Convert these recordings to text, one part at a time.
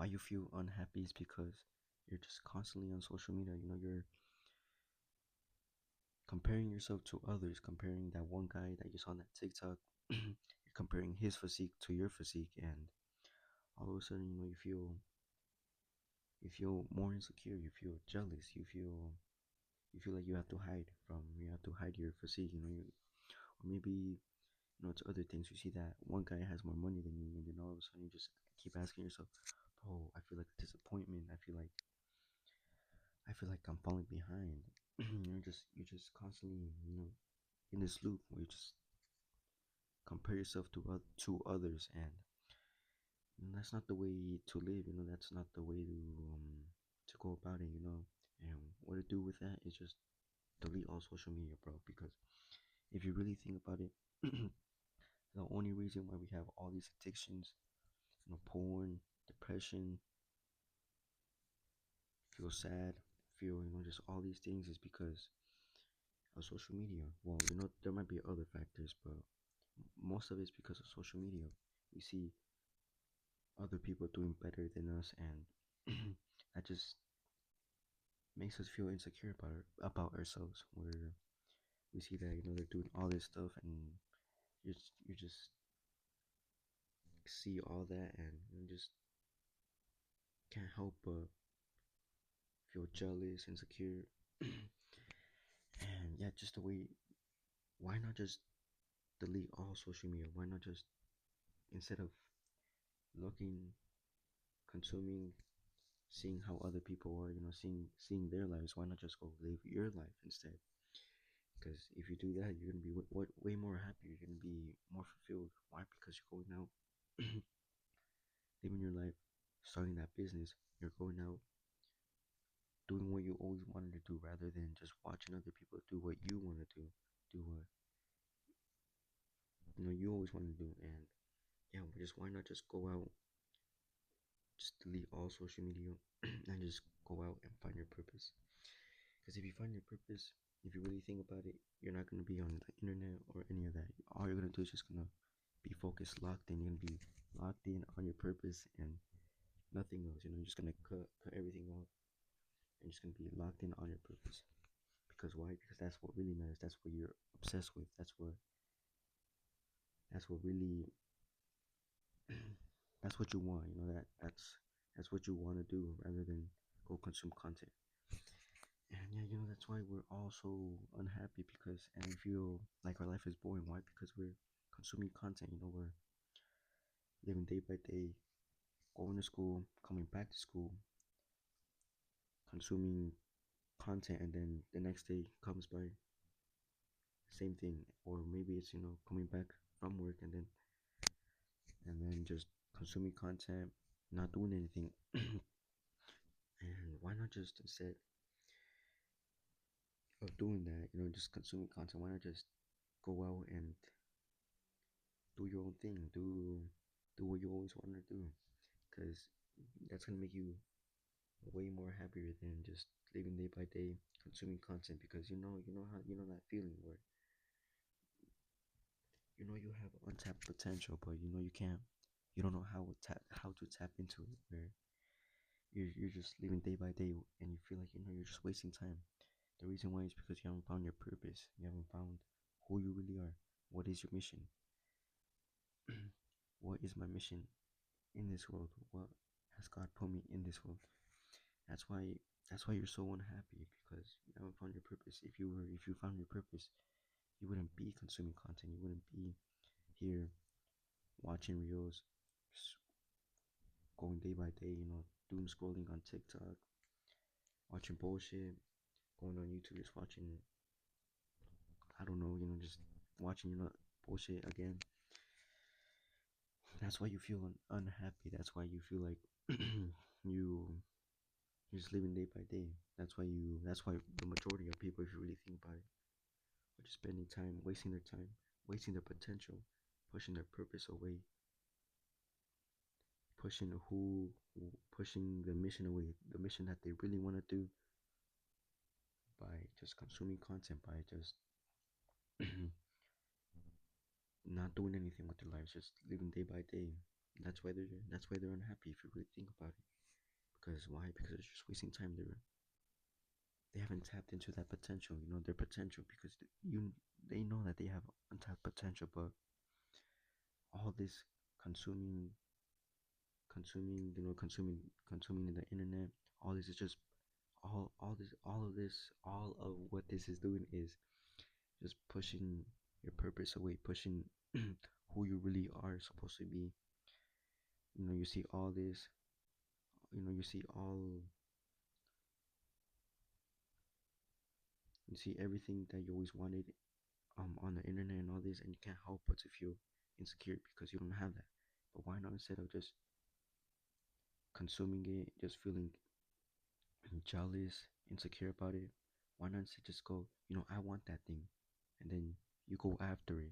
why you feel unhappy is because you're just constantly on social media. You're comparing yourself to others, comparing that one guy that you saw on that TikTok. You're comparing his physique to your physique, and all of a sudden, you feel more insecure. You feel jealous. You feel like you have to hide your physique. Or maybe it's other things. You see that one guy has more money than you, and then all of a sudden you just keep asking yourself, "Oh, I feel like disappointment. I feel like I'm falling behind." You're just constantly, in this loop where you just compare yourself to others, and that's not the way to live. That's not the way to go about it. And what to do with that is just delete all social media, bro. Because if you really think about it, the only reason why we have all these addictions, porn, depression, feel sad, feel, just all these things is because of social media. Well, there might be other factors, but most of it's because of social media. We see other people doing better than us, and that just makes us feel insecure about ourselves. Where we see that they're doing all this stuff, and you just see all that, and you just can't help but feel jealous, insecure, and yeah, just the way. Why not just delete all social media? Why not just, instead of looking, consuming, seeing how other people are, seeing their lives, why not just go live your life instead? Because if you do that, you're gonna be way more happy. You're gonna be more fulfilled. Why? Because you're going out, living your life, starting that business. You're going out, doing what you always wanted to do, rather than just watching other people do what you want to do what you always want to do. And yeah, just why not just go out, just delete all social media, and just go out and find your purpose. Because if you find your purpose, if you really think about it, you're not gonna be on the internet or any of that. All you're gonna do is just gonna be focused, locked in. You're gonna be locked in on your purpose and nothing else. You're just gonna cut everything off and just gonna be locked in on your purpose. Because why? Because that's what really matters. That's what you're obsessed with. That's what really that's what you want. That's what you want to do, rather than go consume content. And yeah, that's why we're all so unhappy, and we feel like our life is boring. Why? Because we're consuming content. We're living day by day, going to school, coming back to school, consuming content, and then the next day comes by, same thing. Or maybe it's coming back from work, and then just consuming content, not doing anything. And why not just, instead of doing that, just consuming content, why not just go out and do your own thing, do what you always wanted to do? Because that's gonna make you way more happier than just living day by day consuming content. Because that feeling where you have untapped potential, but you don't know how to tap into it. Where you're just living day by day, and you feel like you're just wasting time. The reason why is because you haven't found your purpose. You haven't found who you really are. What is your mission? What is my mission in this world? What has God put me in this world? That's why that's why you're so unhappy, because you haven't found your purpose. If you found your purpose, you wouldn't be consuming content. You wouldn't be here watching reels, going day by day, doom scrolling on TikTok, watching bullshit, going on YouTube, just watching, I don't know, just watching, bullshit again. That's why you feel unhappy. That's why you feel like you you're just living day by day. That's why the majority of people, if you really think about it, are just spending time, wasting their time, wasting their potential, pushing their purpose away, pushing pushing the mission away, the mission that they really want to do, by just consuming content, by just not doing anything with their lives, just living day by day. That's why they're unhappy if you really think about it. Because why? Because it's just wasting time. They haven't tapped into that potential, their potential, because they know that they have untapped potential, but all this consuming, consuming the internet, all this is just all of what this is doing is just pushing your purpose away, pushing who you really are supposed to be. You see all this, you see you see everything that you always wanted on the internet and all this, and you can't help but to feel insecure because you don't have that. But why not, instead of just consuming it, just feeling jealous, insecure about it, why not instead just go, I want that thing, and then you go after it.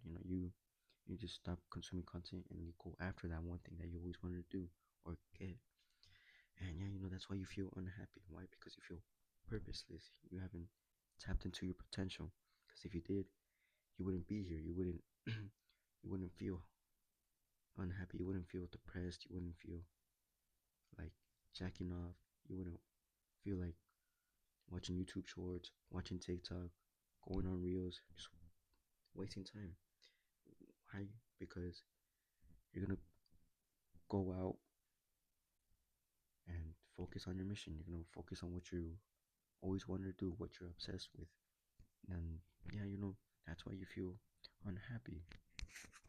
You just stop consuming content and you go after that one thing that you always wanted to do or get. And yeah, that's why you feel unhappy. Why? Because you feel purposeless. You haven't tapped into your potential. Because if you did, you wouldn't be here. You wouldn't you wouldn't feel unhappy. You wouldn't feel depressed. You wouldn't feel like jacking off. You wouldn't feel like watching YouTube shorts, watching TikTok, going on reels, just wasting time. Why? Because you're gonna go out and focus on your mission. You're gonna focus on what you always wanted to do, what you're obsessed with. And yeah, that's why you feel unhappy.